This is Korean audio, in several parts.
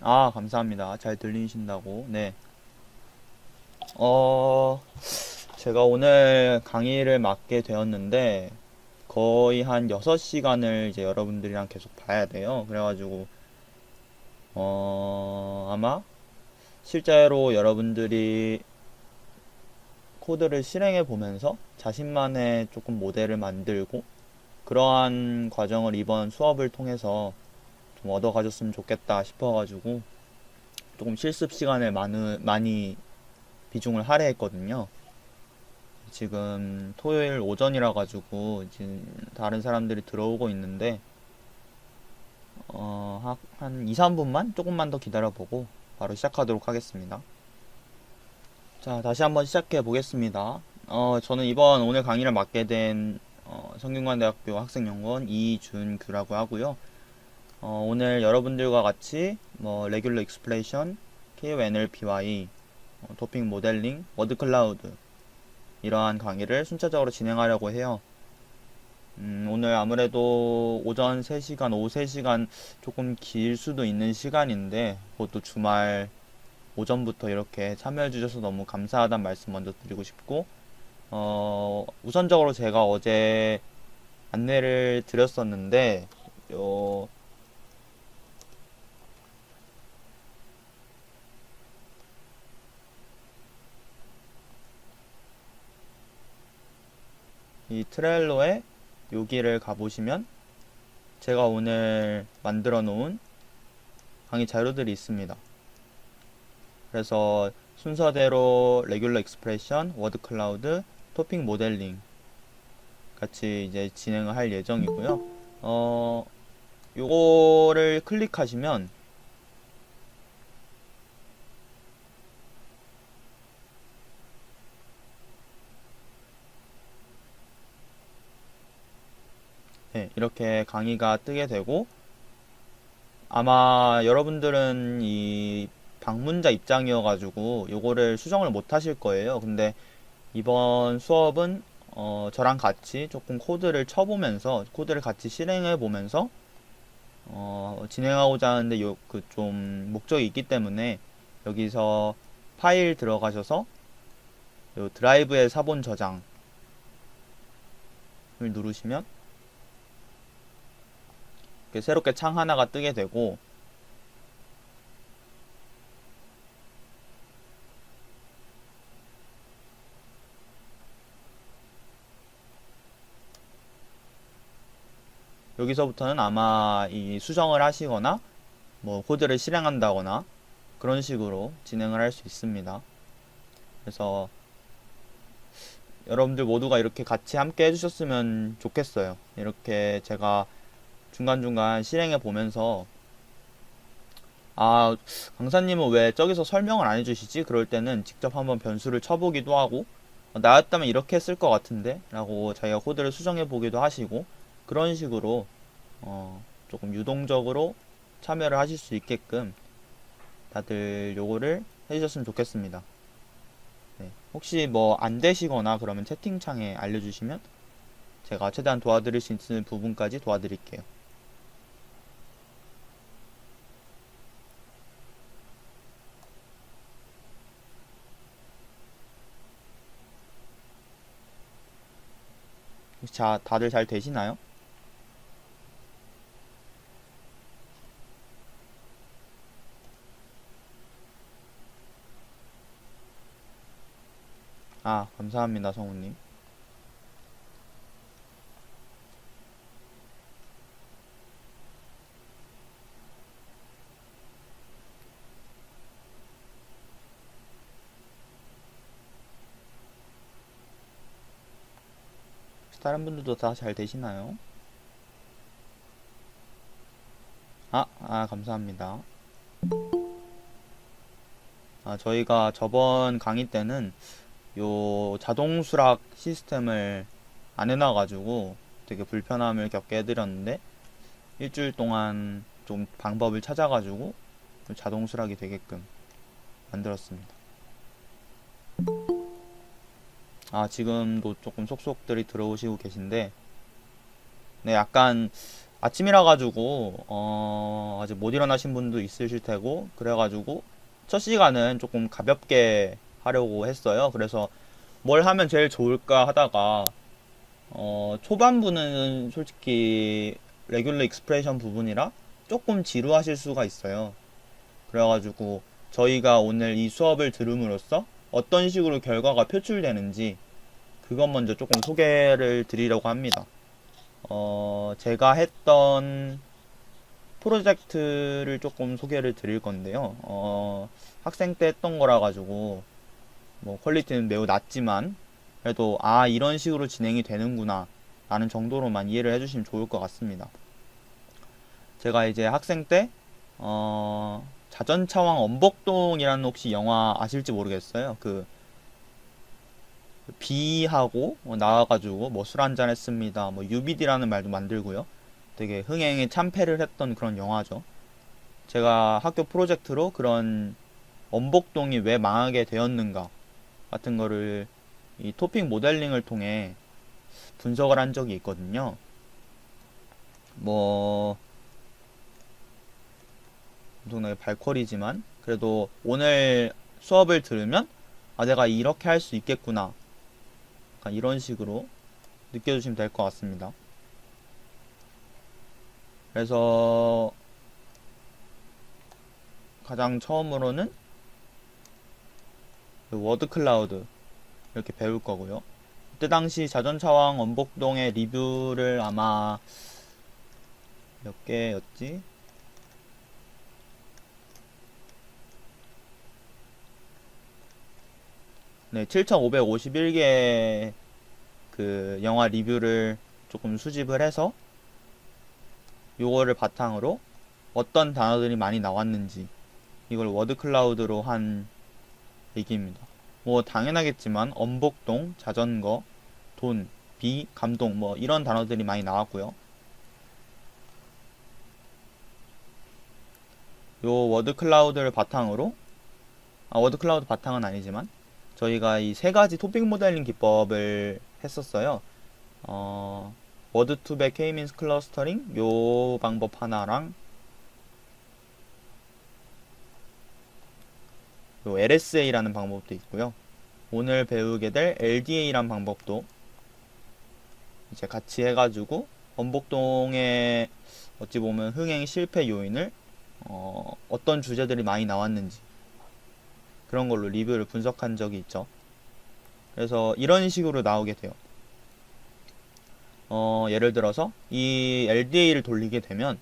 아, 감사합니다. 잘 들리신다고. 네. 어, 제가 오늘 강의를 맡게 되었는데, 거의 한 6시간을 이제 여러분들이랑 계속 봐야 돼요. 그래가지고, 아마 실제로 여러분들이 코드를 실행해 보면서 자신만의 조금 모델을 만들고, 그러한 과정을 이번 수업을 통해서 좀 얻어 가졌으면 좋겠다 싶어가지고, 조금 실습 시간을 많이 비중을 할애했거든요. 지금 토요일 오전이라 가지고 지금 다른 사람들이 들어오고 있는데 한 2, 3분만 조금만 더 기다려보고 바로 시작하도록 하겠습니다. 자, 다시 한번 시작해 보겠습니다. 저는 이번 오늘 강의를 맡게 된 성균관대학교 학생연구원 이준규라고 하고요. 오늘 여러분들과 같이 뭐 레귤러 익스플레이션, KONLPY, 토핑 모델링, 워드 클라우드 이러한 강의를 순차적으로 진행하려고 해요. 오늘 아무래도 오전 3시간, 오후 3시간 조금 길 수도 있는 시간인데 그것도 주말 오전부터 이렇게 참여해 주셔서 너무 감사하다는 말씀 먼저 드리고 싶고 우선적으로 제가 어제 안내를 드렸었는데 요, 이 트렐로에 여기를 가보시면 제가 오늘 만들어 놓은 강의 자료들이 있습니다. 그래서 순서대로 레귤러 익스프레션, 워드 클라우드, 토핑 모델링 같이 이제 진행을 할 예정이고요. 요거를 클릭하시면 네, 이렇게 강의가 뜨게 되고 아마 여러분들은 이 방문자 입장이어가지고 요거를 수정을 못 하실 거예요. 근데 이번 수업은 저랑 같이 조금 코드를 쳐보면서 코드를 같이 실행해 보면서 진행하고자 하는데 요 그 좀 목적이 있기 때문에 여기서 파일 들어가셔서 요 드라이브의 사본 저장을 누르시면 이렇게 새롭게 창 하나가 뜨게 되고 여기서부터는 아마 이 수정을 하시거나 뭐 코드를 실행한다거나 그런 식으로 진행을 할 수 있습니다. 그래서 여러분들 모두가 이렇게 같이 함께 해주셨으면 좋겠어요. 이렇게 제가 중간중간 실행해 보면서 아, 강사님은 왜 저기서 설명을 안 해주시지? 그럴 때는 직접 한번 변수를 쳐보기도 하고 나였다면 이렇게 했을 것 같은데? 라고 자기가 코드를 수정해 보기도 하시고 그런 식으로 조금 유동적으로 참여를 하실 수 있게끔 다들 요거를 해주셨으면 좋겠습니다. 네. 혹시 뭐 안 되시거나 그러면 채팅창에 알려주시면 제가 최대한 도와드릴 수 있는 부분까지 도와드릴게요. 자, 다들 잘 되시나요? 아, 감사합니다, 성우님. 다른 분들도 다 잘 되시나요? 감사합니다. 저희가 저번 강의 때는 요 자동 수락 시스템을 안 해놔가지고 되게 불편함을 겪게 해드렸는데 일주일 동안 좀 방법을 찾아가지고 자동 수락이 되게끔 만들었습니다. 지금도 조금 속속들이 들어오시고 계신데 네, 약간 아침이라 가지고 아직 못 일어나신 분도 있으실 테고 그래가지고 첫 시간은 조금 가볍게 하려고 했어요. 그래서 뭘 하면 제일 좋을까 하다가 초반부는 솔직히 레귤러 익스프레션 부분이라 조금 지루하실 수가 있어요. 그래가지고 저희가 오늘 이 수업을 들음으로써 어떤 식으로 결과가 표출되는지 그것 먼저 조금 소개를 드리려고 합니다. 제가 했던 프로젝트를 조금 소개를 드릴 건데요. 학생 때 했던 거라 가지고 뭐 퀄리티는 매우 낮지만 그래도 이런 식으로 진행이 되는구나 라는 정도로만 이해를 해주시면 좋을 것 같습니다. 제가 이제 학생 때 자전차왕 엄복동이라는 혹시 영화 아실지 모르겠어요. 그 비하고 나와가지고 뭐 술 한잔 했습니다. 뭐 UBD라는 말도 만들고요. 되게 흥행에 참패를 했던 그런 영화죠. 제가 학교 프로젝트로 그런 엄복동이 왜 망하게 되었는가 같은 거를 이 토픽 모델링을 통해 분석을 한 적이 있거든요. 뭐 엄청나게 발퀄이지만 그래도 오늘 수업을 들으면 내가 이렇게 할 수 있겠구나 약간 이런 식으로 느껴주시면 될 것 같습니다. 그래서 가장 처음으로는 워드 클라우드 이렇게 배울 거고요. 그때 당시 자전차왕 엄복동의 리뷰를 아마 몇 개였지? 네, 7,551개 그 영화 리뷰를 조금 수집을 해서 요거를 바탕으로 어떤 단어들이 많이 나왔는지 이걸 워드 클라우드로 한 얘기입니다. 뭐 당연하겠지만 엄복동, 자전거, 돈, 비, 감동 뭐 이런 단어들이 많이 나왔고요. 요 워드 클라우드를 바탕으로 워드 클라우드 바탕은 아니지만 저희가 이 세 가지 토픽 모델링 기법을 했었어요. 워드 투백 K-민스 클러스터링 요 방법 하나랑 요 LSA라는 방법도 있고요. 오늘 배우게 될 LDA라는 방법도 이제 같이 해가지고 엄복동의 어찌 보면 흥행 실패 요인을 어떤 주제들이 많이 나왔는지 그런 걸로 리뷰를 분석한 적이 있죠. 그래서 이런 식으로 나오게 돼요. 예를 들어서 이 LDA를 돌리게 되면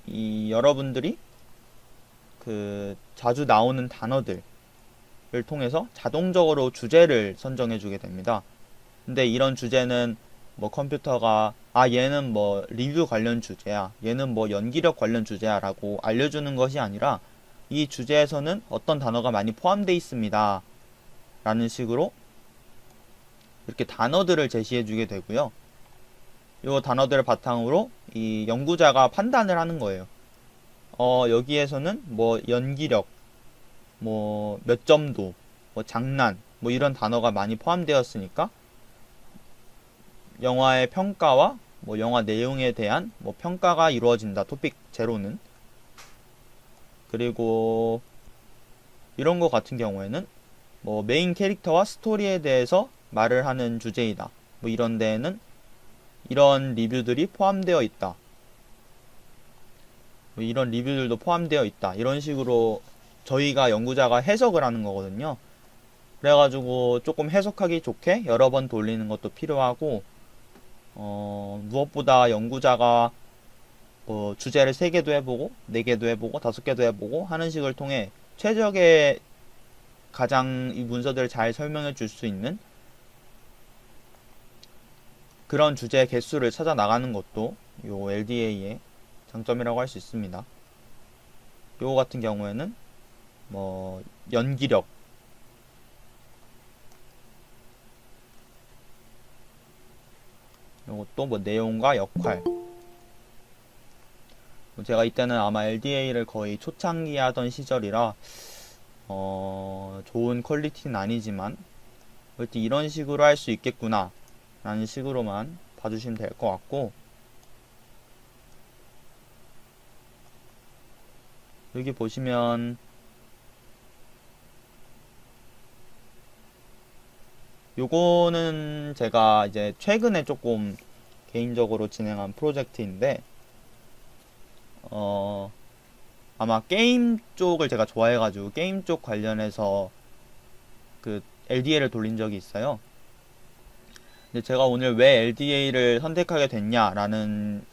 이 여러분들이 그 자주 나오는 단어들을 통해서 자동적으로 주제를 선정해 주게 됩니다. 근데 이런 주제는 뭐 컴퓨터가 얘는 뭐 리뷰 관련 주제야, 얘는 뭐 연기력 관련 주제야 라고 알려주는 것이 아니라 이 주제에서는 어떤 단어가 많이 포함되어 있습니다 라는 식으로 이렇게 단어들을 제시해 주게 되고요. 이 단어들을 바탕으로 이 연구자가 판단을 하는 거예요. 여기에서는 뭐 연기력, 뭐 몇 점도, 뭐 장난, 뭐 이런 단어가 많이 포함되었으니까 영화의 평가와 뭐 영화 내용에 대한 뭐 평가가 이루어진다. 토픽 제로는. 그리고 이런 거 같은 경우에는 뭐 메인 캐릭터와 스토리에 대해서 말을 하는 주제이다. 뭐 이런 데에는 이런 리뷰들이 포함되어 있다. 뭐 이런 리뷰들도 포함되어 있다. 이런 식으로 저희가 연구자가 해석을 하는 거거든요. 그래가지고 조금 해석하기 좋게 여러 번 돌리는 것도 필요하고 무엇보다 연구자가 뭐 주제를 3개도 해보고 4개도 해보고 5개도 해보고 하는 식을 통해 최적의 가장 이 문서들을 잘 설명해 줄 수 있는 그런 주제 개수를 찾아 나가는 것도 요 LDA의 장점이라고 할 수 있습니다. 요거 같은 경우에는 뭐 연기력, 요것도 뭐 내용과 역할. 제가 이때는 아마 LDA를 거의 초창기 하던 시절이라 좋은 퀄리티는 아니지만 이런 식으로 할 수 있겠구나 라는 식으로만 봐주시면 될 것 같고, 여기 보시면 요거는 제가 이제 최근에 조금 개인적으로 진행한 프로젝트인데, 아마 게임 쪽을 제가 좋아해가지고 게임 쪽 관련해서 그 LDA를 돌린 적이 있어요. 근데 제가 오늘 왜 LDA를 선택하게 됐냐라는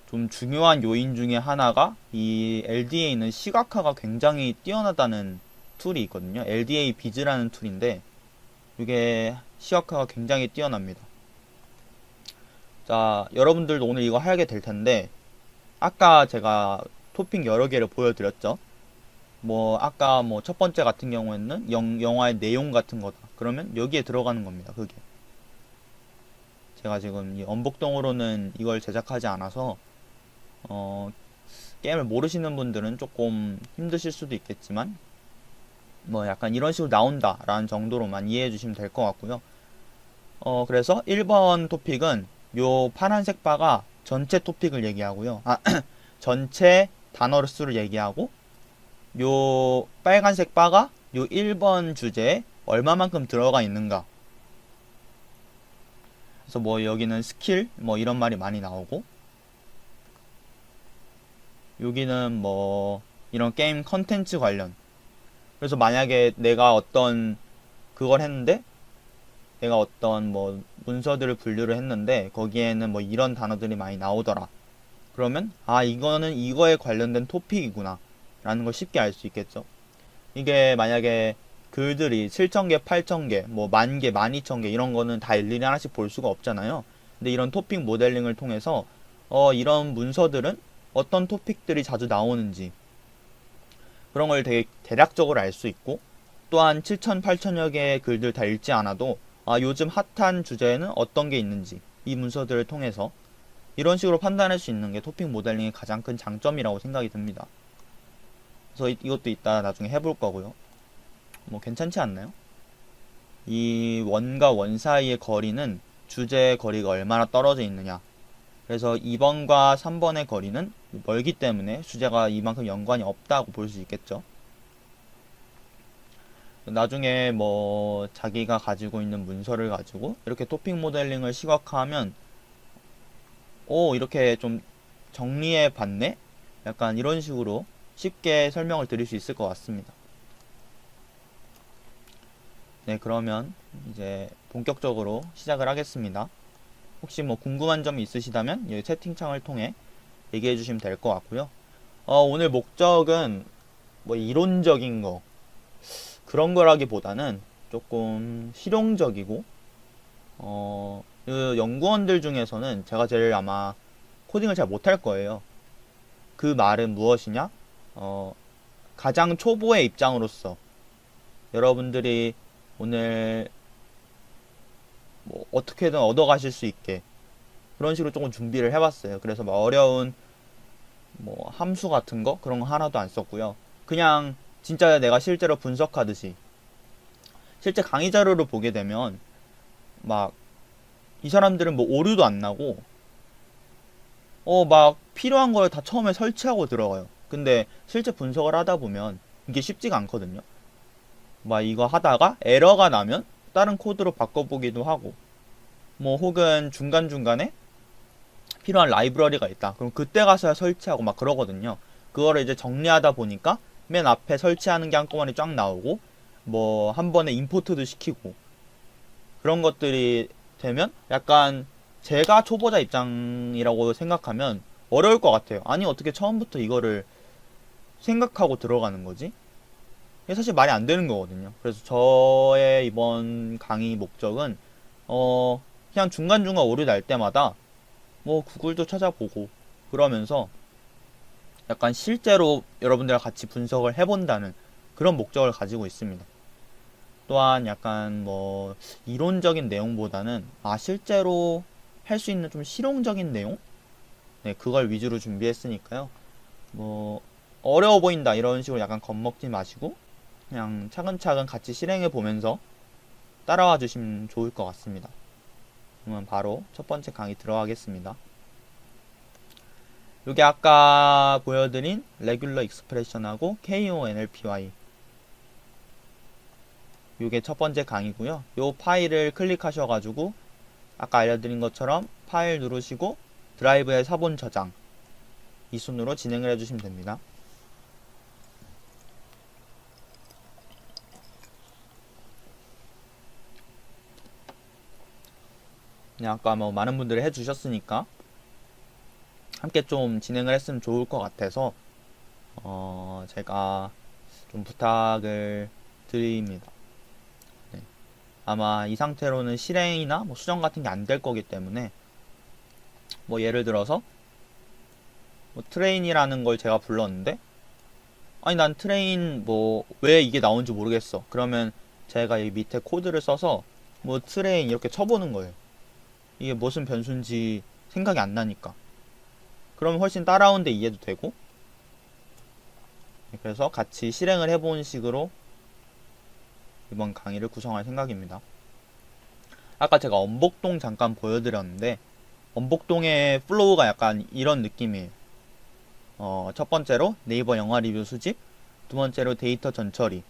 좀 중요한 요인 중에 하나가, 이 LDA는 시각화가 굉장히 뛰어나다는 툴이 있거든요. LDA 비즈라는 툴인데 이게 시각화가 굉장히 뛰어납니다. 자, 여러분들도 오늘 이거 하게 될 텐데, 아까 제가 토픽 여러 개를 보여드렸죠. 뭐 아까 뭐 첫 번째 같은 경우에는 영화의 내용 같은 거다. 그러면 여기에 들어가는 겁니다. 그게 제가 지금 이 엄복동으로는 이걸 제작하지 않아서 게임을 모르시는 분들은 조금 힘드실 수도 있겠지만, 뭐 약간 이런 식으로 나온다 라는 정도로만 이해해 주시면 될 것 같고요. 그래서 1번 토픽은 요 파란색 바가 전체 토픽을 얘기하고요. 전체 단어 수를 얘기하고, 요 빨간색 바가 요 1번 주제에 얼마만큼 들어가 있는가. 그래서 뭐 여기는 스킬 뭐 이런 말이 많이 나오고, 여기는 뭐 이런 게임 컨텐츠 관련. 그래서 만약에 내가 어떤 그걸 했는데, 내가 어떤 뭐 문서들을 분류를 했는데 거기에는 뭐 이런 단어들이 많이 나오더라. 그러면 이거는 이거에 관련된 토픽이구나 라는 걸 쉽게 알 수 있겠죠. 이게 만약에 글들이 7,000개, 8,000개, 뭐 10,000개, 12,000개 이런 거는 다 일일이 하나씩 볼 수가 없잖아요. 근데 이런 토픽 모델링을 통해서 이런 문서들은 어떤 토픽들이 자주 나오는지 그런 걸 되게 대략적으로 알 수 있고, 또한 7,000, 8,000여 개의 글들 다 읽지 않아도 요즘 핫한 주제에는 어떤 게 있는지 이 문서들을 통해서 이런 식으로 판단할 수 있는 게 토픽 모델링의 가장 큰 장점이라고 생각이 듭니다. 그래서 이것도 이따 나중에 해볼 거고요. 뭐 괜찮지 않나요? 이 원과 원 사이의 거리는 주제의 거리가 얼마나 떨어져 있느냐. 그래서 2번과 3번의 거리는 멀기 때문에 주제가 이만큼 연관이 없다고 볼 수 있겠죠. 나중에 뭐 자기가 가지고 있는 문서를 가지고 이렇게 토픽 모델링을 시각화하면 이렇게 좀 정리해 봤네? 약간 이런 식으로 쉽게 설명을 드릴 수 있을 것 같습니다. 네, 그러면 이제 본격적으로 시작을 하겠습니다. 혹시 뭐 궁금한 점이 있으시다면 여기 채팅창을 통해 얘기해 주시면 될 것 같고요. 오늘 목적은 뭐 이론적인 거 그런 거라기보다는 조금 실용적이고, 그 연구원들 중에서는 제가 제일 아마 코딩을 잘 못할 거예요. 그 말은 무엇이냐? 가장 초보의 입장으로서 여러분들이 오늘 뭐 어떻게든 얻어가실 수 있게 그런 식으로 조금 준비를 해봤어요. 그래서 뭐 어려운 뭐 함수 같은 거 그런 거 하나도 안 썼고요. 그냥 진짜 내가 실제로 분석하듯이, 실제 강의 자료를 보게 되면 막 이 사람들은 뭐 오류도 안 나고 막 필요한 걸 다 처음에 설치하고 들어가요. 근데 실제 분석을 하다 보면 이게 쉽지가 않거든요. 막 이거 하다가 에러가 나면 다른 코드로 바꿔보기도 하고, 뭐 혹은 중간중간에 필요한 라이브러리가 있다. 그럼 그때 가서야 설치하고 막 그러거든요. 그거를 이제 정리하다 보니까 맨 앞에 설치하는 게 한꺼번에 쫙 나오고, 뭐 한 번에 임포트도 시키고, 그런 것들이 되면 약간 제가 초보자 입장이라고 생각하면 어려울 것 같아요. 아니 어떻게 처음부터 이거를 생각하고 들어가는 거지? 이게 사실 말이 안 되는 거거든요. 그래서 저의 이번 강의 목적은 그냥 중간중간 오류 날 때마다 뭐 구글도 찾아보고 그러면서 약간 실제로 여러분들과 같이 분석을 해본다는 그런 목적을 가지고 있습니다. 또한 약간 뭐 이론적인 내용보다는 실제로 할 수 있는 좀 실용적인 내용? 네, 그걸 위주로 준비했으니까요. 뭐 어려워 보인다 이런 식으로 약간 겁먹지 마시고 그냥 차근차근 같이 실행해 보면서 따라와 주시면 좋을 것 같습니다. 그러면 바로 첫 번째 강의 들어가겠습니다. 요게 아까 보여드린 레귤러 익스프레션하고 KONLPY, 요게 첫 번째 강의고요. 요 파일을 클릭하셔가지고 아까 알려드린 것처럼 파일 누르시고 드라이브에 사본 저장, 이 순으로 진행을 해주시면 됩니다. 아까 뭐 많은 분들이 해주셨으니까 함께 좀 진행을 했으면 좋을 것 같아서 제가 좀 부탁을 드립니다. 네. 아마 이 상태로는 실행이나 뭐 수정 같은 게 안 될 거기 때문에, 뭐 예를 들어서 뭐 트레인이라는 걸 제가 불렀는데, 아니 난 트레인 뭐 왜 이게 나온지 모르겠어. 그러면 제가 이 밑에 코드를 써서 뭐 트레인 이렇게 쳐보는 거예요. 이게 무슨 변수인지 생각이 안 나니까. 그럼 훨씬 따라오는데 이해도 되고, 그래서 같이 실행을 해본 식으로 이번 강의를 구성할 생각입니다. 아까 제가 엄복동 잠깐 보여드렸는데, 엄복동의 플로우가 약간 이런 느낌이에요. 첫 번째로 네이버 영화 리뷰 수집, 두 번째로 데이터 전처리,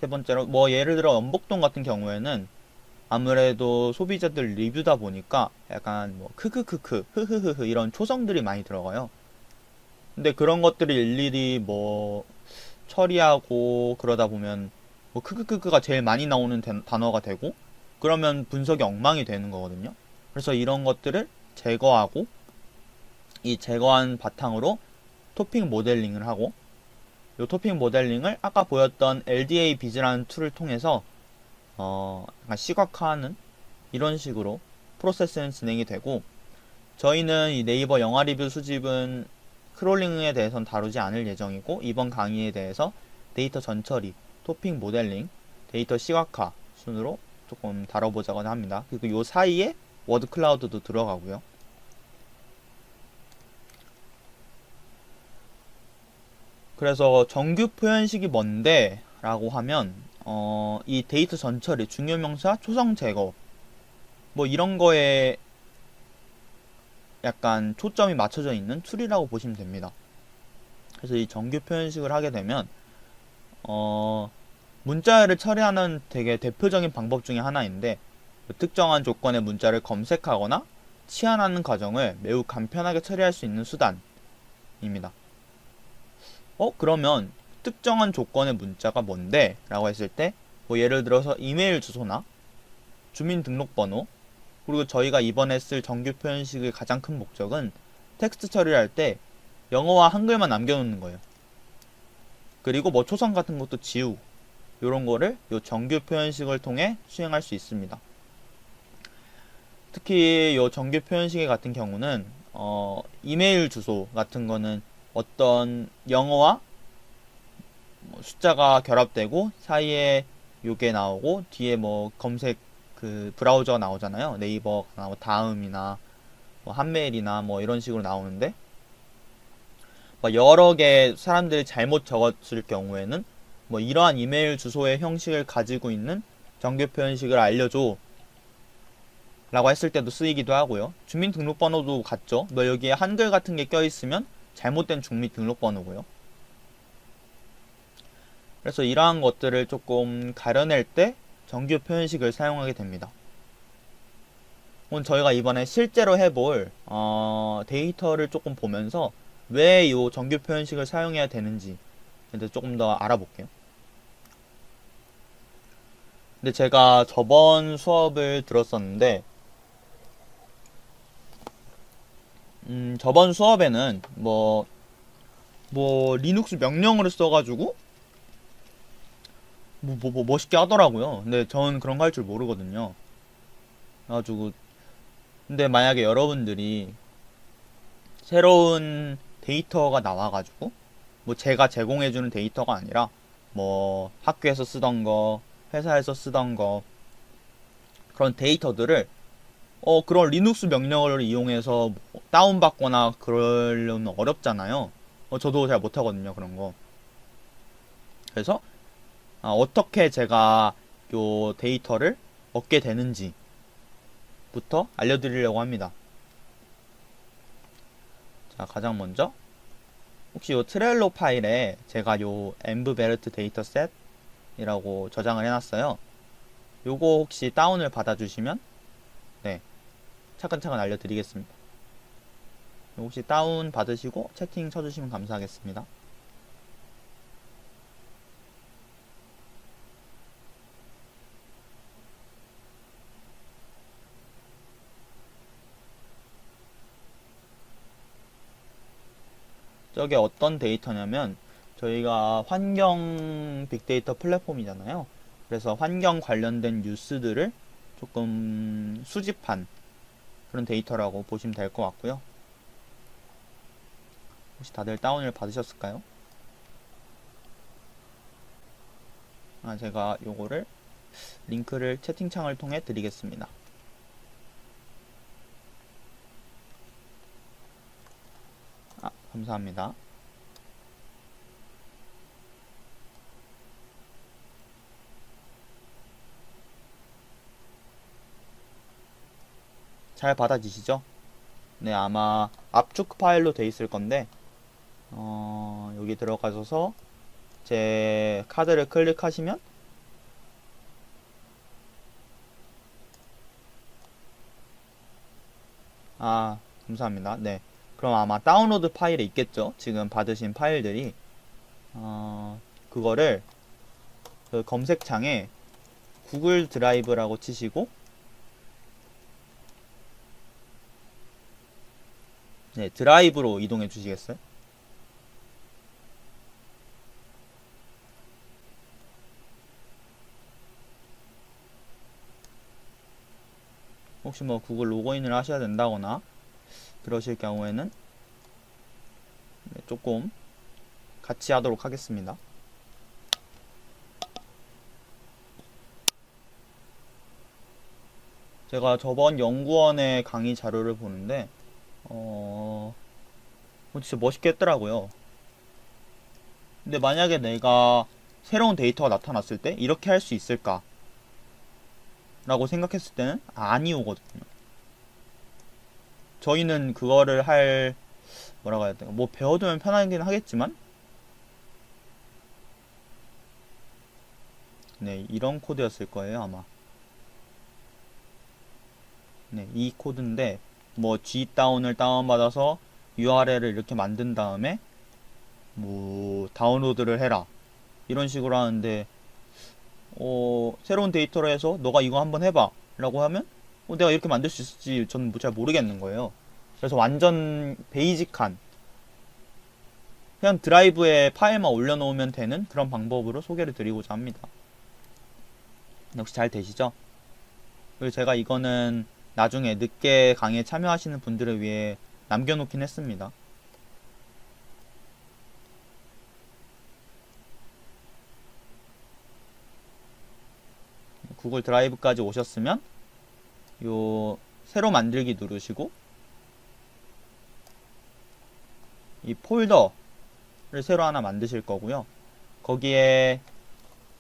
세 번째로 뭐 예를 들어 엄복동 같은 경우에는 아무래도 소비자들 리뷰다 보니까 약간 뭐 크크크크 흐흐흐흐 이런 초성들이 많이 들어가요. 근데 그런 것들을 일일이 뭐 처리하고 그러다 보면 뭐 크크크크가 제일 많이 나오는 단어가 되고, 그러면 분석이 엉망이 되는 거거든요. 그래서 이런 것들을 제거하고, 이 제거한 바탕으로 토픽 모델링을 하고, 이 토픽 모델링을 아까 보였던 LDA 비즈라는 툴을 통해서 약간 시각화하는 이런 식으로 프로세스는 진행이 되고, 저희는 이 네이버 영화 리뷰 수집은 크롤링에 대해서는 다루지 않을 예정이고, 이번 강의에 대해서 데이터 전처리, 토픽 모델링, 데이터 시각화 순으로 조금 다뤄보자고 합니다. 그리고 요 사이에 워드 클라우드도 들어가고요. 그래서 정규 표현식이 뭔데? 라고 하면 이 데이터 전처리, 중요명사 초성 제거 뭐 이런 거에 약간 초점이 맞춰져 있는 툴이라고 보시면 됩니다. 그래서 이 정규 표현식을 하게 되면 문자를 처리하는 되게 대표적인 방법 중에 하나인데, 특정한 조건의 문자를 검색하거나 치환하는 과정을 매우 간편하게 처리할 수 있는 수단입니다. 그러면 특정한 조건의 문자가 뭔데? 라고 했을 때, 뭐 예를 들어서 이메일 주소나 주민등록번호, 그리고 저희가 이번에 쓸 정규 표현식의 가장 큰 목적은 텍스트 처리를 할 때 영어와 한글만 남겨놓는 거예요. 그리고 뭐 초성 같은 것도 지우고, 이런 거를 요 정규 표현식을 통해 수행할 수 있습니다. 특히 요 정규 표현식 같은 경우는 이메일 주소 같은 거는 어떤 영어와 숫자가 결합되고 사이에 요게 나오고 뒤에 뭐 검색 그 브라우저가 나오잖아요. 네이버나 뭐 다음이나 뭐 한메일이나 뭐 이런 식으로 나오는데, 뭐 여러 개 사람들이 잘못 적었을 경우에는 뭐 이러한 이메일 주소의 형식을 가지고 있는 정규 표현식을 알려줘 라고 했을 때도 쓰이기도 하고요. 주민등록번호도 같죠. 뭐 여기에 한글 같은 게 껴있으면 잘못된 주민등록번호고요. 그래서 이러한 것들을 조금 가려낼 때 정규 표현식을 사용하게 됩니다. 오늘 저희가 이번에 실제로 해볼 데이터를 조금 보면서 왜 이 정규 표현식을 사용해야 되는지 조금 더 알아볼게요. 근데 제가 저번 수업을 들었었는데, 저번 수업에는 뭐 리눅스 명령어를 써가지고 멋있게 하더라고요. 근데 저는 그런 거 할 줄 모르거든요. 그래가지고 근데 만약에 여러분들이 새로운 데이터가 나와가지고 뭐 제가 제공해주는 데이터가 아니라 뭐 학교에서 쓰던 거, 회사에서 쓰던 거, 그런 데이터들을 그런 리눅스 명령어를 이용해서 뭐 다운받거나 그러려면 어렵잖아요. 저도 잘 못하거든요, 그런 거. 그래서 어떻게 제가 요 데이터를 얻게 되는지, 부터 알려드리려고 합니다. 자, 가장 먼저 혹시 요 트렐로 파일에 제가 요 엠브베르트 데이터셋이라고 저장을 해놨어요. 요거 혹시 다운을 받아주시면 네, 차근차근 알려드리겠습니다. 혹시 다운 받으시고 채팅 쳐주시면 감사하겠습니다. 저게 어떤 데이터냐면 저희가 환경 빅데이터 플랫폼이잖아요. 그래서 환경 관련된 뉴스들을 조금 수집한 그런 데이터라고 보시면 될 것 같고요. 혹시 다들 다운을 받으셨을까요? 제가 요거를 링크를 채팅창을 통해 드리겠습니다. 감사합니다. 잘 받아지시죠? 네, 아마 압축 파일로 돼 있을 건데 여기 들어가셔서 제 카드를 클릭하시면 감사합니다. 네, 그럼 아마 다운로드 파일에 있겠죠? 지금 받으신 파일들이 그거를 그 검색창에 구글 드라이브라고 치시고 네, 드라이브로 이동해 주시겠어요? 혹시 뭐 구글 로그인을 하셔야 된다거나 그러실 경우에는 네, 조금 같이 하도록 하겠습니다. 제가 저번 연구원의 강의 자료를 보는데 진짜 멋있게 했더라고요. 근데 만약에 내가 새로운 데이터가 나타났을 때 이렇게 할 수 있을까? 라고 생각했을 때는 아니오거든요. 저희는 그거를 뭐라고 해야 되나? 뭐 배워두면 편하긴 하겠지만 네, 이런 코드였을 거예요, 아마. 네, 이 코드인데 뭐 G다운을 다운받아서 URL을 이렇게 만든 다음에 뭐 다운로드를 해라 이런 식으로 하는데 새로운 데이터로 해서 너가 이거 한번 해봐 라고 하면 내가 이렇게 만들 수 있을지 저는 잘 모르겠는 거예요. 그래서 완전 베이직한 그냥 드라이브에 파일만 올려놓으면 되는 그런 방법으로 소개를 드리고자 합니다. 역시 잘 되시죠? 그리고 제가 이거는 나중에 늦게 강의에 참여하시는 분들을 위해 남겨놓긴 했습니다. 구글 드라이브까지 오셨으면 요 새로 만들기 누르시고 이 폴더를 새로 하나 만드실 거고요. 거기에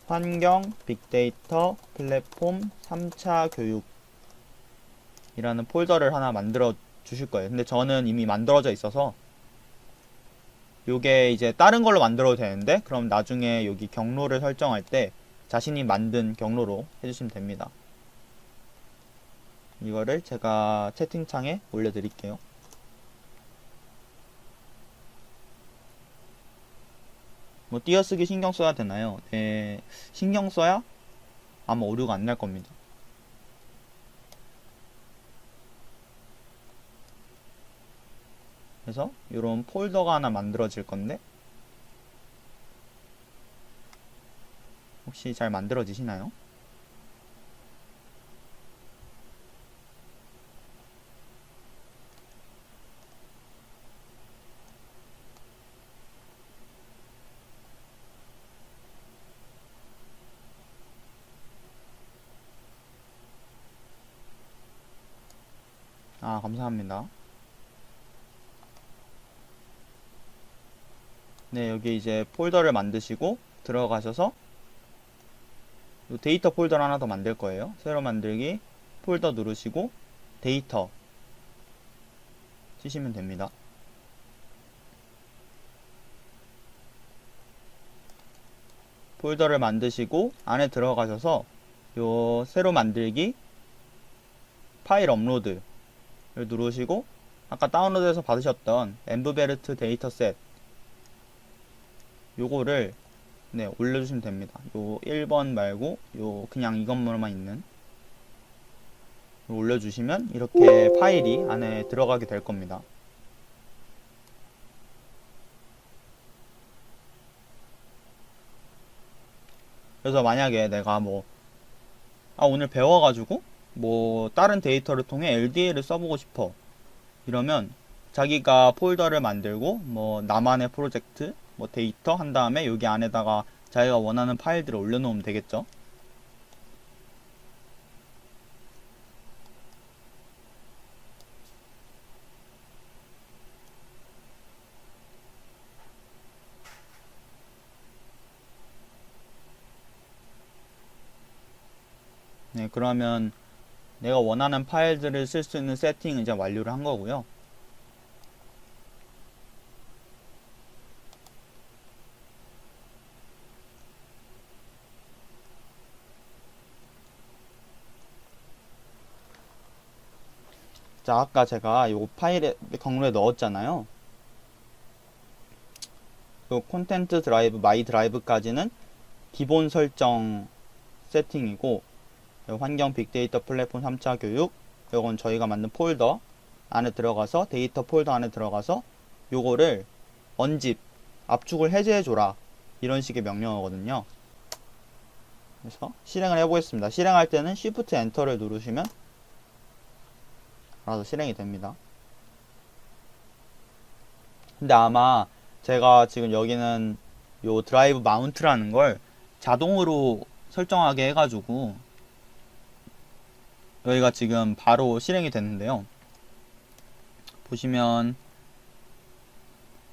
환경 빅데이터 플랫폼 3차 교육 이라는 폴더를 하나 만들어 주실 거예요. 근데 저는 이미 만들어져 있어서 요게 이제 다른 걸로 만들어도 되는데 그럼 나중에 여기 경로를 설정할 때 자신이 만든 경로로 해주시면 됩니다. 이거를 제가 채팅창에 올려드릴게요. 뭐 띄어쓰기 신경 써야 되나요? 네, 신경 써야 아마 오류가 안 날 겁니다. 그래서 이런 폴더가 하나 만들어질 건데 혹시 잘 만들어지시나요? 감사합니다. 네, 여기 이제 폴더를 만드시고 들어가셔서 데이터 폴더를 하나 더 만들 거예요. 새로 만들기 폴더 누르시고 데이터 치시면 됩니다. 폴더를 만드시고 안에 들어가셔서 요 새로 만들기 파일 업로드를 누르시고 아까 다운로드해서 받으셨던 엠브베르트 데이터셋 요거를 올려주시면 됩니다. 요 1번 말고 요 그냥 이것만 있는 올려주시면 이렇게 파일이 안에 들어가게 될 겁니다. 그래서 만약에 내가 오늘 배워가지고 다른 데이터를 통해 LDA를 써보고 싶어 이러면 자기가 폴더를 만들고 나만의 프로젝트 데이터 한 다음에 여기 안에다가 자기가 원하는 파일들을 올려놓으면 되겠죠. 네, 그러면 내가 원하는 파일들을 쓸 수 있는 세팅을 이제 완료를 한 거고요. 자, 아까 제가 요 파일에 경로에 넣었잖아요. 요 콘텐트 드라이브, 마이 드라이브까지는 기본 설정 세팅이고 환경 빅데이터 플랫폼 3차 교육 요건 저희가 만든 폴더 안에 들어가서 데이터 폴더 안에 들어가서 요거를 언집 압축을 해제해줘라 이런 식의 명령어거든요. 그래서 실행을 해보겠습니다. 실행할 때는 Shift 엔터를 누르시면 알아서 실행이 됩니다. 근데 아마 제가 지금 여기는 요 드라이브 마운트라는 걸 자동으로 설정하게 해가지고 여기가 지금 바로 실행이 됐는데요. 보시면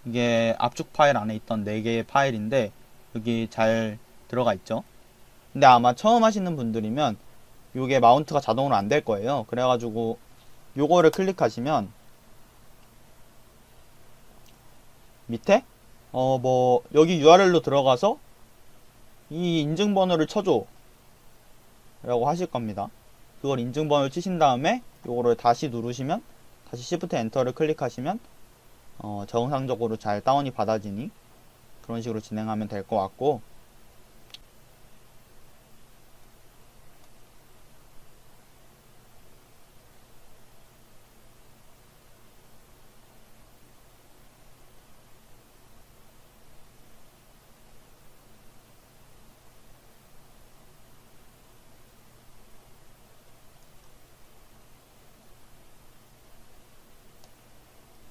이게 압축 파일 안에 있던 4개의 파일인데 여기 잘 들어가 있죠. 근데 아마 처음 하시는 분들이면 요게 마운트가 자동으로 안 될 거예요. 그래가지고 요거를 클릭하시면 밑에 여기 URL로 들어가서 이 인증번호를 쳐줘 라고 하실 겁니다. 그걸 인증번호를 치신 다음에 요거를 다시 누르시면 다시 Shift 엔터를 클릭하시면 정상적으로 잘 다운이 받아지니 그런 식으로 진행하면 될 것 같고,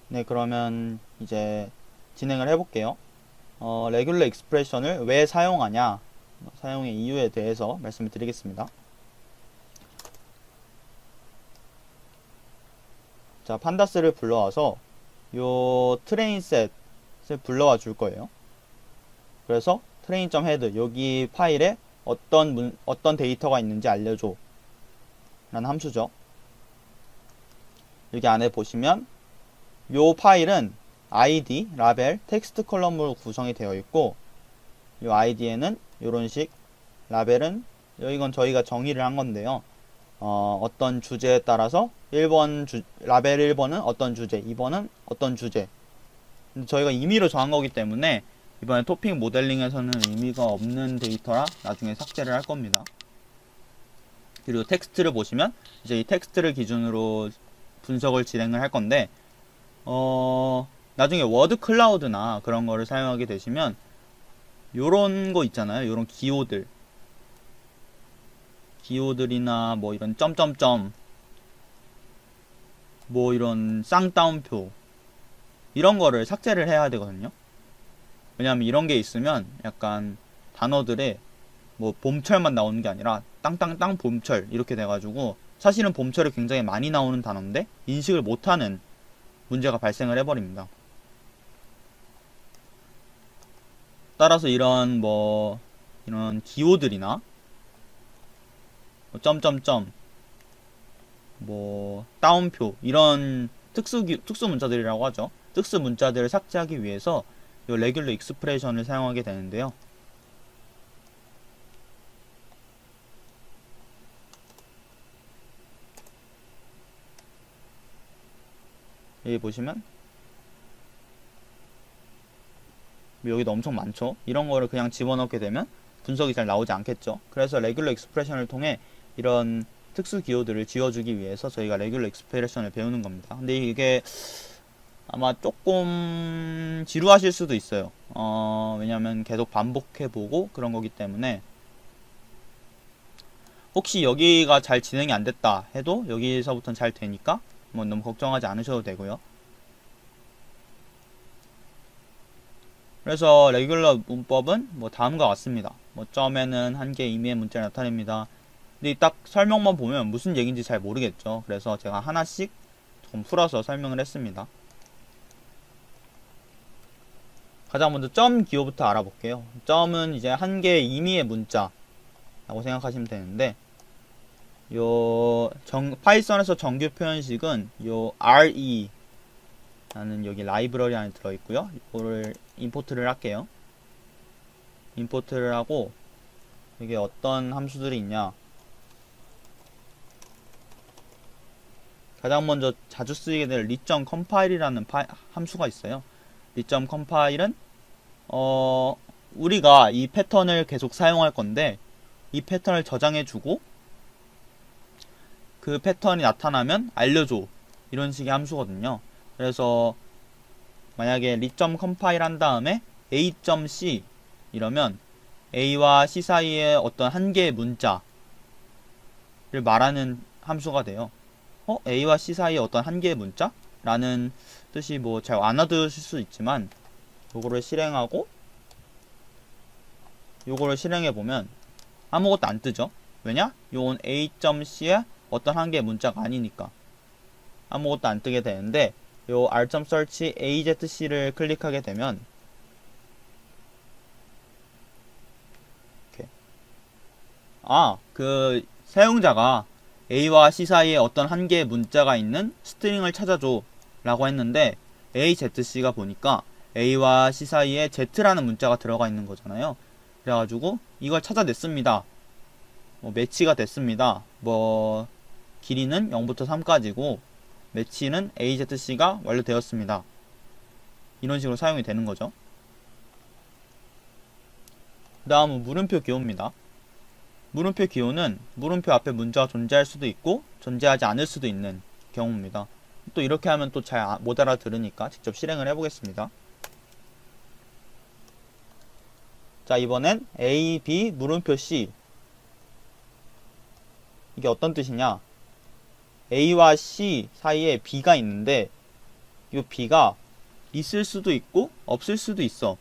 네, 그러면 이제 진행을 해볼게요. 레귤러 익스프레션을 왜 사용하냐, 사용의 이유에 대해서 말씀을 드리겠습니다. 자, 판다스를 불러와서 요 트레인셋을 불러와 줄 거예요. 그래서 train.head 여기 파일에 어떤 데이터가 있는지 알려줘 라는 함수죠. 여기 안에 보시면 요 파일은 id, 라벨, 텍스트 컬럼으로 구성이 되어 있고 요 id에는 요런 식, 라벨은 이건 저희가 정의를 한 건데요. 어떤 주제에 따라서 라벨 1번은 어떤 주제, 2번은 어떤 주제. 근데 저희가 임의로 정한 거기 때문에 이번에 토픽 모델링에서는 의미가 없는 데이터라 나중에 삭제를 할 겁니다. 그리고 텍스트를 보시면 이제 이 텍스트를 기준으로 분석을 진행을 할 건데 나중에 워드 클라우드나 그런 거를 사용하게 되시면 요런 거 있잖아요. 요런 기호들이나 이런 점점점 이런 쌍따옴표 이런 거를 삭제를 해야 되거든요. 왜냐하면 이런 게 있으면 약간 단어들에 봄철만 나오는 게 아니라 땅땅땅 봄철 이렇게 돼가지고 사실은 봄철이 굉장히 많이 나오는 단어인데 인식을 못하는 문제가 발생을 해버립니다. 따라서 이런 이런 기호들이나 점점점 뭐 따옴표 이런 특수 문자들이라고 하죠. 특수 문자들을 삭제하기 위해서 요 레귤러 익스프레션을 사용하게 되는데요. 여기 보시면 여기도 엄청 많죠. 이런 거를 그냥 집어넣게 되면 분석이 잘 나오지 않겠죠. 그래서 레귤러 익스프레션을 통해 이런 특수 기호들을 지워주기 위해서 저희가 레귤러 익스프레션을 배우는 겁니다. 근데 이게 아마 조금 지루하실 수도 있어요. 왜냐면 계속 반복해보고 그런 거기 때문에 혹시 여기가 잘 진행이 안 됐다 해도 여기서부터는 잘 되니까 뭐 너무 걱정하지 않으셔도 되고요. 그래서 레귤러 문법은 뭐 다음과 같습니다. 뭐 점에는 한 개 의미의 문자를 나타냅니다. 근데 딱 설명만 보면 무슨 얘기인지 잘 모르겠죠. 그래서 제가 하나씩 좀 풀어서 설명을 했습니다. 가장 먼저 점 기호부터 알아볼게요. 점은 이제 한 개의 의미의 문자라고 생각하시면 되는데 파이썬에서 정규 표현식은 요 RE 라는 여기 라이브러리 안에 들어있고요. 이거를 임포트를 할게요. 임포트를 하고 이게 어떤 함수들이 있냐, 가장 먼저 자주 쓰이게 될 read.compile이라는 함수가 있어요. read.compile은 우리가 이 패턴을 계속 사용할 건데 이 패턴을 저장해주고 그 패턴이 나타나면 알려줘, 이런 식의 함수거든요. 그래서 만약에 read.compile 한 다음에 a.c 이러면 a와 c 사이에 어떤 한 개의 문자를 말하는 함수가 돼요. a와 c 사이에 어떤 한 개의 문자? 라는 뜻이 뭐 잘 안 알아들으실 수 있지만 요거를 실행하고 요거를 실행해보면 아무것도 안 뜨죠. 왜냐? 요건 a.c에 어떤 한 개의 문자가 아니니까 아무것도 안 뜨게 되는데 요 r.search azc를 클릭하게 되면 이렇게 그 사용자가 a와 c 사이에 어떤 한 개의 문자가 있는 스트링을 찾아줘 라고 했는데 azc가 보니까 a와 c 사이에 z라는 문자가 들어가 있는 거잖아요. 그래가지고 이걸 찾아냈습니다. 뭐 매치가 됐습니다. 뭐 길이는 0부터 3까지고 매치는 azc가 완료되었습니다. 이런 식으로 사용이 되는 거죠. 그 다음은 물음표 기호입니다. 물음표 기호는 물음표 앞에 문자가 존재할 수도 있고 존재하지 않을 수도 있는 경우입니다. 또 이렇게 하면 또 잘 못 알아들으니까 직접 실행을 해보겠습니다. 자, 이번엔 A, B, 물음표 C. 이게 어떤 뜻이냐? A와 C 사이에 B가 있는데 이 B가 있을 수도 있고 없을 수도 있어.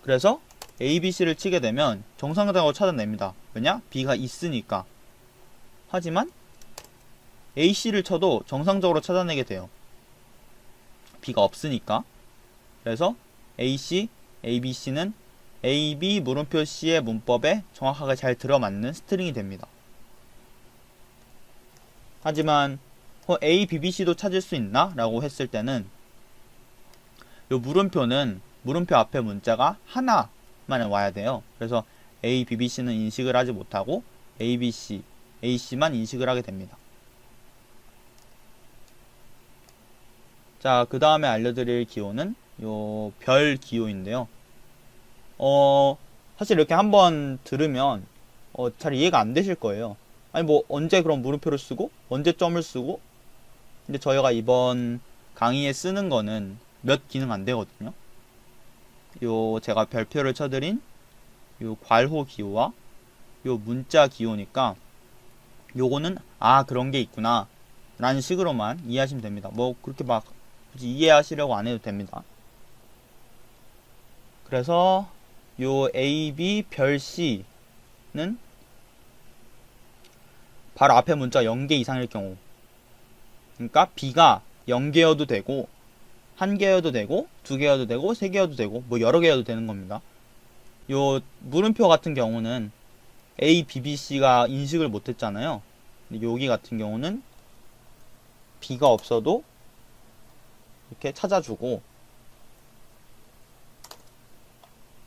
그래서 A, B, C를 치게 되면 정상적으로 찾아냅니다. 왜냐? B가 있으니까. 하지만 A, C를 쳐도 정상적으로 찾아내게 돼요. B가 없으니까. 그래서 A, C, A, B, C는 A, B, 물음표 C의 문법에 정확하게 잘 들어맞는 스트링이 됩니다. 하지만 A, B, B, C도 찾을 수 있나? 라고 했을 때는 요 물음표는 물음표 앞에 문자가 하나만 와야 돼요. 그래서 A, B, B, C는 인식을 하지 못하고 A, B, C, A, C만 인식을 하게 됩니다. 자, 그 다음에 알려드릴 기호는 요 별 기호인데요. 사실 이렇게 한번 들으면 잘 이해가 안 되실 거예요. 아니 뭐 언제 그럼 물음표를 쓰고 언제 점을 쓰고. 근데 저희가 이번 강의에 쓰는 거는 몇 기능 안 되거든요. 요 제가 별표를 쳐드린 요 괄호 기호와 요 문자 기호니까 요거는 그런 게 있구나 라는 식으로만 이해하시면 됩니다. 뭐 그렇게 막 굳이 이해하시려고 안 해도 됩니다. 그래서 요 A, B, 별 C는 바로 앞에 문자 0개 이상일 경우, 그러니까 B가 0개여도 되고 1개여도 되고 2개여도 되고 3개여도 되고 뭐 여러 개여도 되는 겁니다. 요 물음표 같은 경우는 A, B, B, C가 인식을 못했잖아요. 근데 여기 같은 경우는 B가 없어도 이렇게 찾아주고,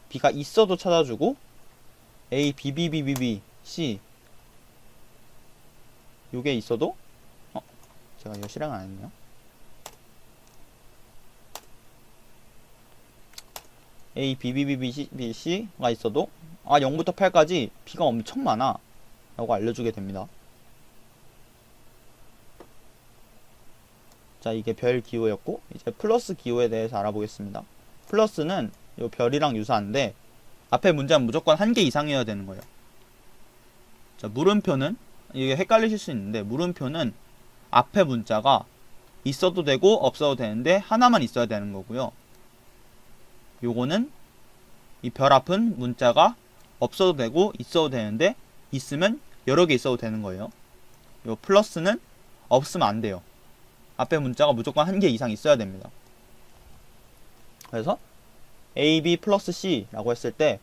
B가 있어도 찾아주고, A, B, B, B, B, B, C 요게 있어도 제가 이거 실행 안 했네요. A, B, B, B, B, C, B, C가 있어도 0부터 8까지 B가 엄청 많아 라고 알려주게 됩니다. 자, 이게 별 기호였고, 이제 플러스 기호에 대해서 알아보겠습니다. 플러스는 요 별이랑 유사한데 앞에 문자는 무조건 1개 이상이어야 되는 거예요. 자, 물음표는 이게 헷갈리실 수 있는데, 물음표는 앞에 문자가 있어도 되고 없어도 되는데 하나만 있어야 되는 거고요. 요거는 이 별 앞은 문자가 없어도 되고 있어도 되는데 있으면 여러 개 있어도 되는 거예요. 요 플러스는 없으면 안 돼요. 앞에 문자가 무조건 1개 이상 있어야 됩니다. 그래서 AB 플러스 C라고 했을 때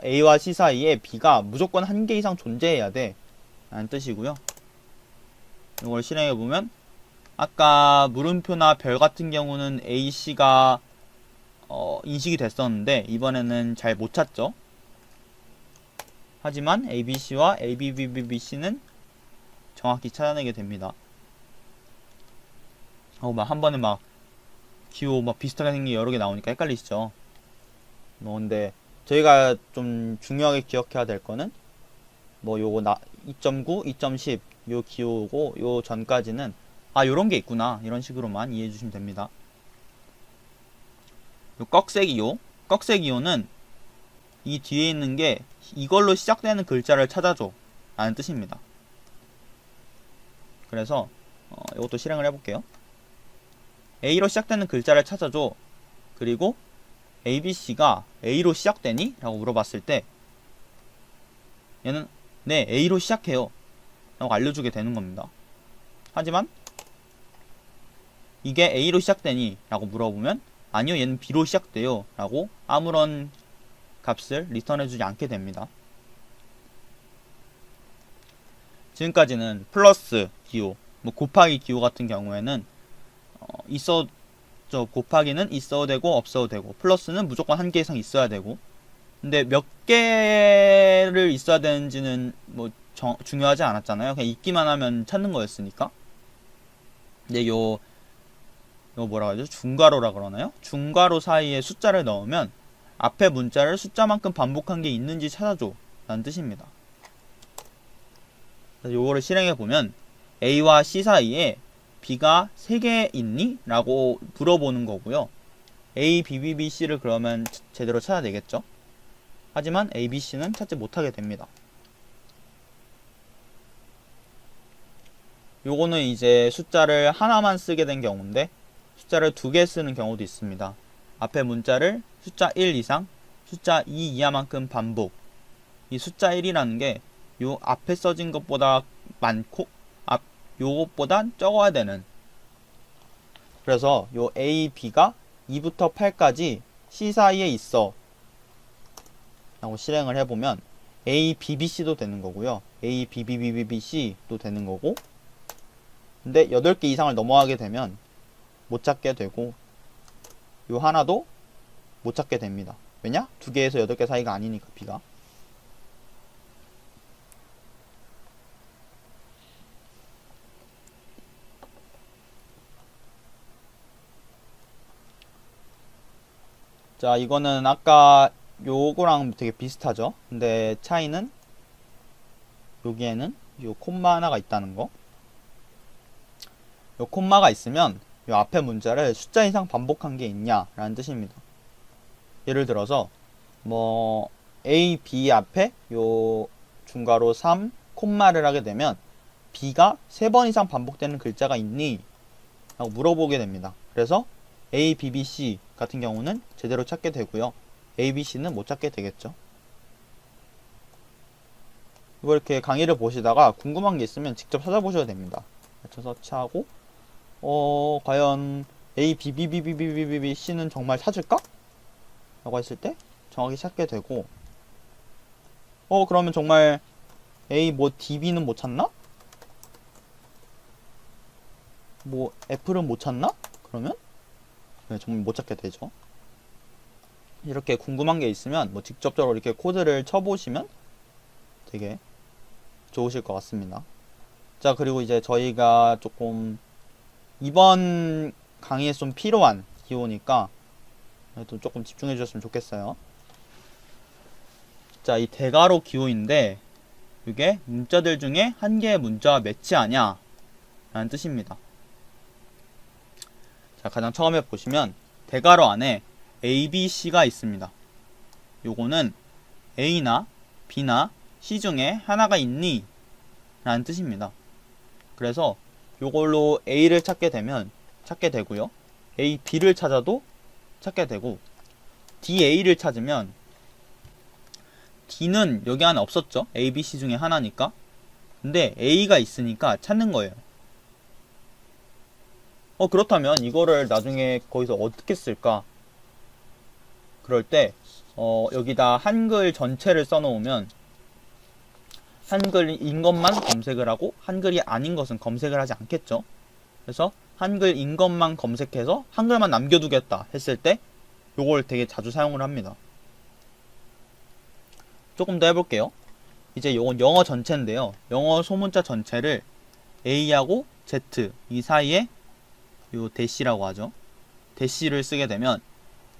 A와 C 사이에 B가 무조건 1개 이상 존재해야 돼 라는 뜻이고요. 이걸 실행해보면 아까 물음표나 별 같은 경우는 A, C가 인식이 됐었는데 이번에는 잘 못 찾죠. 하지만 A, B, C와 A, B, B, B, B, C는 정확히 찾아내게 됩니다. 막 한 번에 막 기호 막 비슷하게 생긴 게 여러 개 나오니까 헷갈리시죠. 근데 저희가 좀 중요하게 기억해야 될 거는 요거 2.9, 2.10 요 기호고 요 전까지는 요런 게 있구나 이런 식으로만 이해해 주시면 됩니다. 요 꺽쇠기호는 이 뒤에 있는 게 이걸로 시작되는 글자를 찾아줘 라는 뜻입니다. 그래서 이것도 실행을 해볼게요. A로 시작되는 글자를 찾아줘. 그리고 A, B, C가 A로 시작되니? 라고 물어봤을 때 얘는 네, A로 시작해요 라고 알려주게 되는 겁니다. 하지만 이게 A로 시작되니? 라고 물어보면 아니요, 얘는 B로 시작돼요 라고 아무런 값을 리턴해주지 않게 됩니다. 지금까지는 플러스 기호, 곱하기 기호 같은 경우에는 곱하기는 있어도 되고 없어도 되고, 플러스는 무조건 1개 이상 있어야 되고, 근데 몇 개를 있어야 되는지는 중요하지 않았잖아요. 그냥 있기만 하면 찾는 거였으니까. 근데 요 뭐라 하죠? 중괄호라 그러나요? 중괄호 사이에 숫자를 넣으면 앞에 문자를 숫자만큼 반복한 게 있는지 찾아줘 라는 뜻입니다. 그래서 요거를 실행해보면 A와 C 사이에 B가 3개 있니? 라고 물어보는 거고요. A, B, B, B, C를 그러면 제대로 찾아내겠죠. 하지만 A, B, C는 찾지 못하게 됩니다. 요거는 이제 숫자를 하나만 쓰게 된 경우인데 숫자를 2개 쓰는 경우도 있습니다. 앞에 문자를 숫자 1 이상, 숫자 2 이하만큼 반복. 이 숫자 1이라는 게 요 앞에 써진 것보다 많고 요것보다 적어야 되는. 그래서 요 A, B가 2부터 8까지 C 사이에 있어 라고 실행을 해보면 A, B, B, C도 되는 거고요. A, B, B, B, B, B, C도 되는 거고, 근데 8개 이상을 넘어가게 되면 못 찾게 되고 요 하나도 못 찾게 됩니다. 왜냐? 2개에서 8개 사이가 아니니까 B가. 자, 이거는 아까 요거랑 되게 비슷하죠? 근데 차이는 여기에는 요 콤마 하나가 있다는 거. 요 콤마가 있으면 요 앞에 문자를 숫자 이상 반복한 게 있냐 라는 뜻입니다. 예를 들어서 A, B 앞에 요 중괄호 3 콤마를 하게 되면 B가 3번 이상 반복되는 글자가 있니? 라고 물어보게 됩니다. 그래서 A, B, B, C 같은 경우는 제대로 찾게 되고요. A, B, C는 못 찾게 되겠죠. 이거 이렇게 강의를 보시다가 궁금한 게 있으면 직접 찾아보셔야 됩니다. 그래서 서치하고 과연 A, B, B, B, B, B, B, B, B, C는 정말 찾을까? 라고 했을 때 정확히 찾게 되고 그러면 정말 A, D, B는 못 찾나? 뭐 애플은 못 찾나? 그러면 네, 정말 못 찾게 되죠. 이렇게 궁금한 게 있으면 뭐 직접적으로 이렇게 코드를 쳐보시면 되게 좋으실 것 같습니다. 자, 그리고 이제 저희가 조금 이번 강의에 좀 필요한 기호니까 또 조금 집중해 주셨으면 좋겠어요. 자, 이 대괄호 기호인데 이게 문자들 중에 한 개의 문자와 매치하냐 라는 뜻입니다. 자, 가장 처음에 보시면 대괄호 안에 A, B, C가 있습니다. 요거는 A나 B나 C 중에 하나가 있니? 라는 뜻입니다. 그래서 요걸로 A를 찾게 되면 찾게 되고요. A, B를 찾아도 찾게 되고 D, A를 찾으면 D는 여기 안에 없었죠. A, B, C 중에 하나니까. 근데 A가 있으니까 찾는 거예요. 그렇다면 이거를 나중에 거기서 어떻게 쓸까? 그럴 때 여기다 한글 전체를 써놓으면 한글인 것만 검색을 하고 한글이 아닌 것은 검색을 하지 않겠죠. 그래서 한글인 것만 검색해서 한글만 남겨두겠다 했을 때 요걸 되게 자주 사용을 합니다. 조금 더 해볼게요. 이제 요건 영어 전체인데요. 영어 소문자 전체를 A하고 Z 이 사이에 요 대시라고 하죠. 대시를 쓰게 되면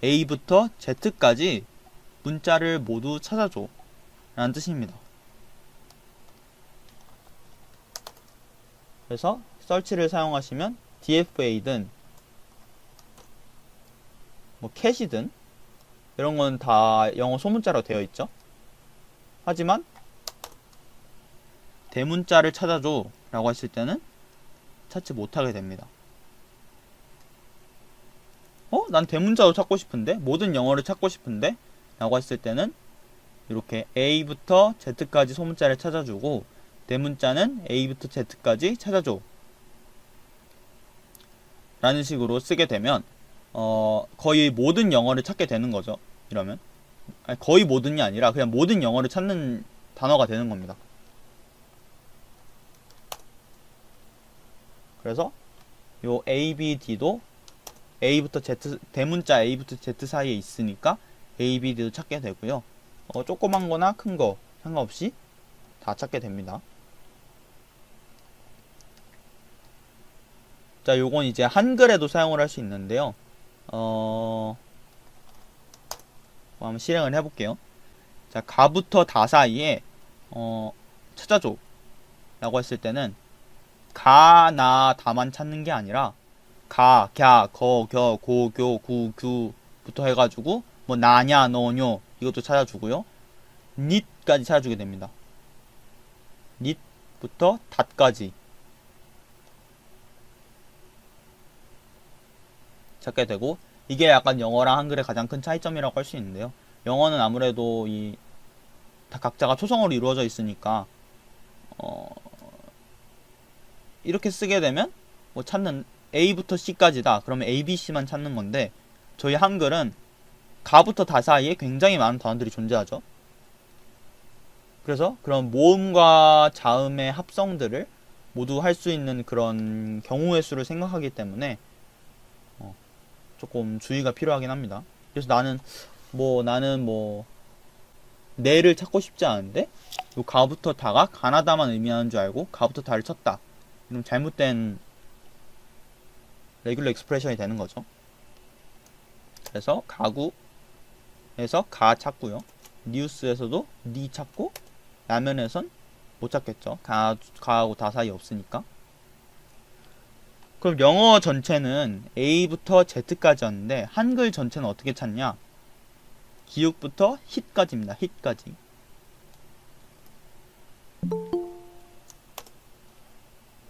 A부터 Z까지 문자를 모두 찾아줘 라는 뜻입니다. 그래서 search를 사용하시면 DFA든 뭐 cat이든 이런 건 다 영어 소문자로 되어 있죠. 하지만 대문자를 찾아줘 라고 했을 때는 찾지 못하게 됩니다. 난 대문자도 찾고 싶은데? 모든 영어를 찾고 싶은데? 라고 했을 때는 이렇게 A부터 Z까지 소문자를 찾아주고 대문자는 A부터 Z까지 찾아줘 라는 식으로 쓰게 되면 거의 모든 영어를 찾게 되는 거죠. 이러면 아니, 거의 모든이 아니라 그냥 모든 영어를 찾는 단어가 되는 겁니다. 그래서 요 A, B, D도 A부터 Z, 대문자 A부터 Z 사이에 있으니까 A, B, D도 찾게 되고요. 조그만 거나 큰 거 상관없이 다 찾게 됩니다. 자, 요건 이제 한글에도 사용을 할 수 있는데요. 한번 실행을 해볼게요. 자, 가부터 다 사이에 찾아줘 라고 했을 때는 가, 나, 다만 찾는 게 아니라 가, 갸, 거, 겨, 고, 교, 구, 규 부터 해가지고 뭐 나냐, 너뇨 이것도 찾아주고요. 닛까지 찾아주게 됩니다. 닛부터 닷까지 찾게 되고 이게 약간 영어랑 한글의 가장 큰 차이점이라고 할 수 있는데요. 영어는 아무래도 다 각자가 초성으로 이루어져 있으니까 이렇게 쓰게 되면 뭐 찾는 A부터 C까지다. 그러면 A, B, C만 찾는 건데 저희 한글은 가부터 다 사이에 굉장히 많은 단어들이 존재하죠. 그래서 그런 모음과 자음의 합성들을 모두 할 수 있는 그런 경우의 수를 생각하기 때문에 조금 주의가 필요하긴 합니다. 그래서 나는 내를 찾고 싶지 않은데 요 가부터 다가 가나다만 의미하는 줄 알고 가부터 다를 쳤다. 이런 잘못된 레귤러 익스프레션이 되는 거죠. 그래서 가구에서 가 찾고요. 뉴스에서도 니 찾고 라면에선 못 찾겠죠. 가하고 다 사이 없으니까. 그럼 영어 전체는 A부터 Z까지였는데 한글 전체는 어떻게 찾냐? 기역부터 hit까지입니다. hit까지.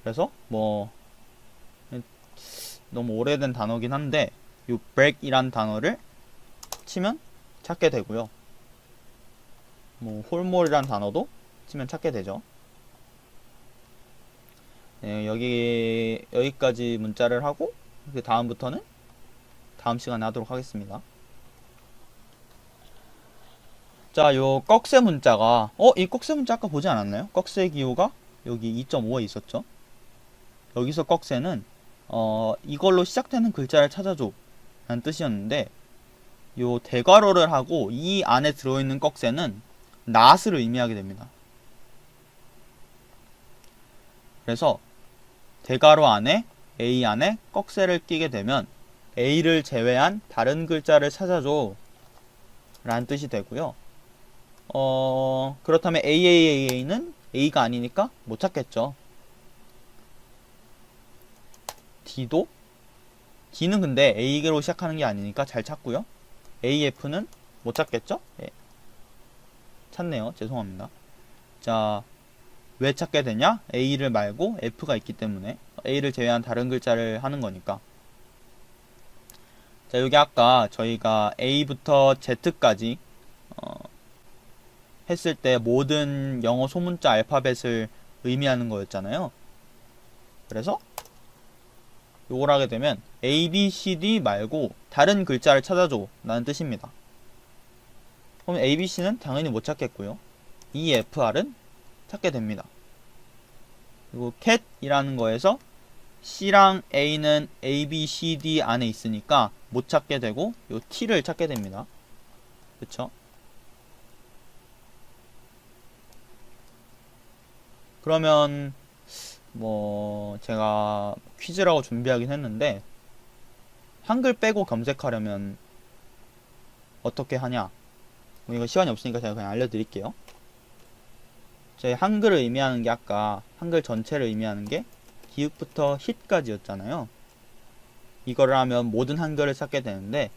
그래서 뭐 너무 오래된 단어긴 한데 이 break이란 단어를 치면 찾게 되고요. 뭐 홀몰이란 단어도 치면 찾게 되죠. 네, 여기까지 문자를 하고 그 다음부터는 다음 시간에 하도록 하겠습니다. 자, 요 꺽쇠 문자가 이 꺽쇠 문자 아까 보지 않았나요? 꺽쇠 기호가 여기 2.5에 있었죠. 여기서 꺽쇠는 이걸로 시작되는 글자를 찾아줘 라는 뜻이었는데, 요 대괄호를 하고 이 안에 들어있는 꺽쇠는 not을 의미하게 됩니다. 그래서 대괄호 안에 A 안에 꺽쇠를 끼게 되면 A를 제외한 다른 글자를 찾아줘 라는 뜻이 되고요. 그렇다면 AAAA는 A가 아니니까 못 찾겠죠. D도? D는 근데 A로 시작하는 게 아니니까 잘 찾고요. AF는 못 찾겠죠? 예. 찾네요. 죄송합니다. 자, 왜 찾게 되냐? A를 말고 F가 있기 때문에 A를 제외한 다른 글자를 하는 거니까. 자, 여기 아까 저희가 A부터 Z까지 했을 때 모든 영어 소문자 알파벳을 의미하는 거였잖아요. 그래서 요걸 하게 되면 A, B, C, D 말고 다른 글자를 찾아줘 라는 뜻입니다. 그럼 A, B, C는 당연히 못 찾겠고요. E, F, R은 찾게 됩니다. 그리고 cat이라는 거에서 C랑 A는 A, B, C, D 안에 있으니까 못 찾게 되고 요 T를 찾게 됩니다. 그쵸? 그러면 뭐 제가 퀴즈라고 준비하긴 했는데 한글 빼고 검색하려면 어떻게 하냐? 뭐 이거 시간이 없으니까 제가 그냥 알려드릴게요. 저희 한글을 의미하는 게 아까 한글 전체를 의미하는 게 기읍부터 hit까지였잖아요. 이거를 하면 모든 한글을 찾게 되는데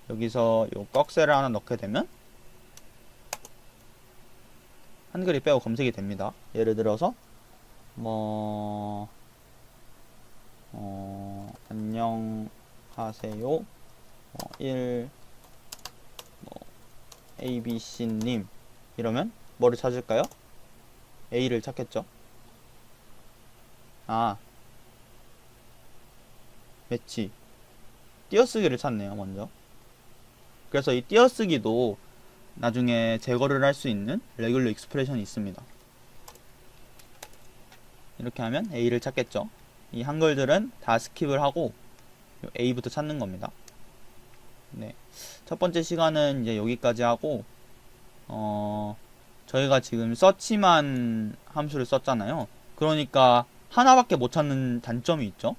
여기서 요 꺽쇠를 하나 넣게 되면 한글이 빼고 검색이 됩니다. 예를 들어서 뭐 안녕하세요 1 ABC님 이러면 뭐를 찾을까요? A를 찾겠죠. 아, 매치 띄어쓰기를 찾네요. 먼저. 그래서 이 띄어쓰기도 나중에 제거를 할 수 있는 레귤러 익스프레션이 있습니다. 이렇게 하면 A를 찾겠죠. 이 한글들은 다 스킵을 하고 A부터 찾는 겁니다. 네, 첫 번째 시간은 이제 여기까지 하고 저희가 지금 서치만 함수를 썼잖아요. 그러니까 하나밖에 못 찾는 단점이 있죠.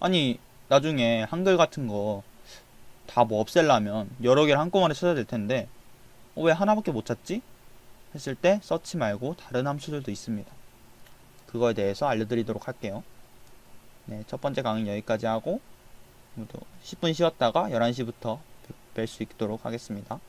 아니 나중에 한글 같은 거 다 뭐 없앨라면 여러 개를 한꺼번에 찾아야 될 텐데 왜 하나밖에 못 찾지? 했을 때 서치 말고 다른 함수들도 있습니다. 그거에 대해서 알려드리도록 할게요. 네, 첫 번째 강의는 여기까지 하고 10분 쉬었다가 11시부터 뵐 수 있도록 하겠습니다.